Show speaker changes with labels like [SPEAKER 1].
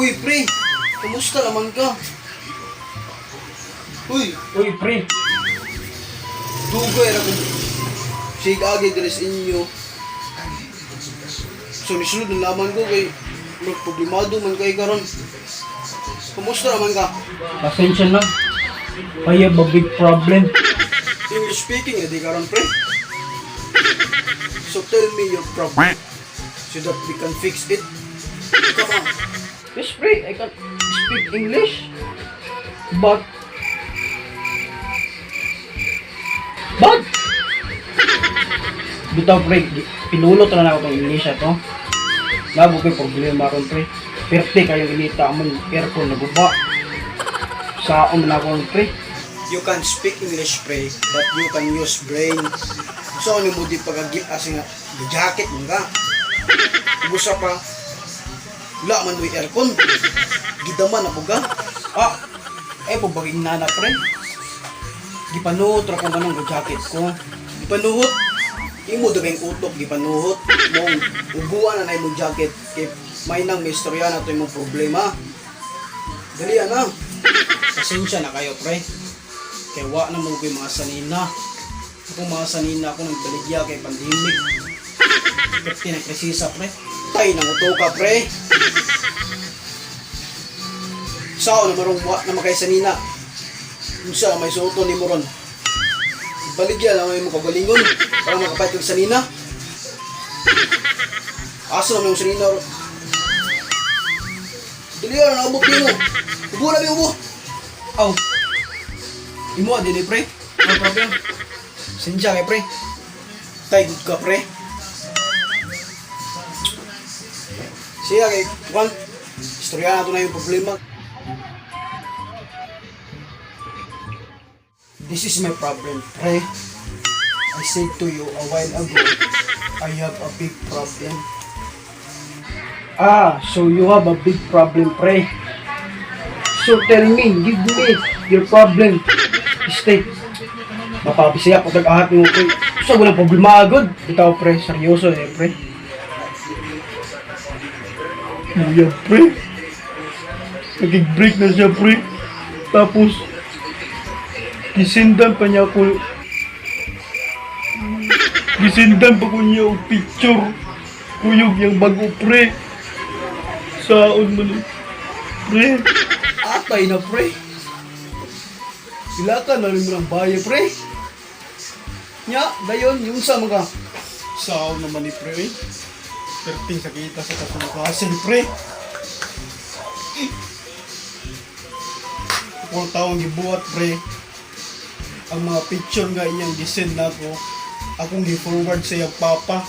[SPEAKER 1] Uy, pre! Kamusta naman ka? Uy!
[SPEAKER 2] Uy, pre.
[SPEAKER 1] Dugay na kung sig agi diri sa inyo. So nisunod na laman ko kay problemado man kay karon. Kamusta naman ka?
[SPEAKER 2] Pasensya na. I have a big problem.
[SPEAKER 1] English speaking edi karon pre. So tell me your problem so that we can fix it. Come on.
[SPEAKER 2] Yes, pre. I can speak English. But... Bitaw, pre. Pinulot na ako itong English ito. Labo ko'y problema akong, pre. Perte kayong inita mo yung aircon na guba. Saon na ako, pre.
[SPEAKER 1] You can speak English pre, but you can use brain. So ano mo di pagagil kasi nga jacket mo ka. Busa pa. Wala man mo aircon. Gidaman ako ka.
[SPEAKER 2] Pabaging nana, pre.
[SPEAKER 1] Gipanuhot ra ko manong jacket ko. Gipanuhot. Imo dabeng utok gipanuhot. Mong ubuan na mo jacket kay may nang istorya na to imong problema. Dali na. Pasensya na kayo, pre. Kaya wa na mo ko mga sanina. Ako mga sanina ako nang baligya kay pandemic. Kapti na krisisa, pre. Tay nang utoka, pre. Sao na marong wa na makay sanina. Unsa may suoton ni moron. Baligya lang mo kagalingon para makapait og sanina. Asa na mo sanina ro. Dili na ubok nimo. Ubo na ubo. Aw. Imo din pre. No problem. Sinja kay pre. Tay good ka pre. Siya kay Juan. Istorya na to na yung problema. This is my problem, pre. I said to you a while ago, I have a big problem.
[SPEAKER 2] So you have a big problem, pre. So tell me, give me your problem. State. Mapabisaya ko tag-ahat mo, pre. So walang problema agad. Bitaw, pre. Seryoso pre.
[SPEAKER 3] Iya, pre. Nag-break na siya, pre. Tapos, gisindan pa niya ako. Gisindan pa ko niya ang picture. Kuyog yung bago, pre. Saon mo na. Pre.
[SPEAKER 1] Atay na, pre. Ilaka na rin mo ng bayo, pre. Nya, dayon, yung sa mga sao naman ni pre.
[SPEAKER 3] Perting sakita sa kasunakasin, pre.
[SPEAKER 1] Kung taong gibuhat, pre. Ang mga picture nga inyang gisend na ko, akong gi-forward sa iyang papa.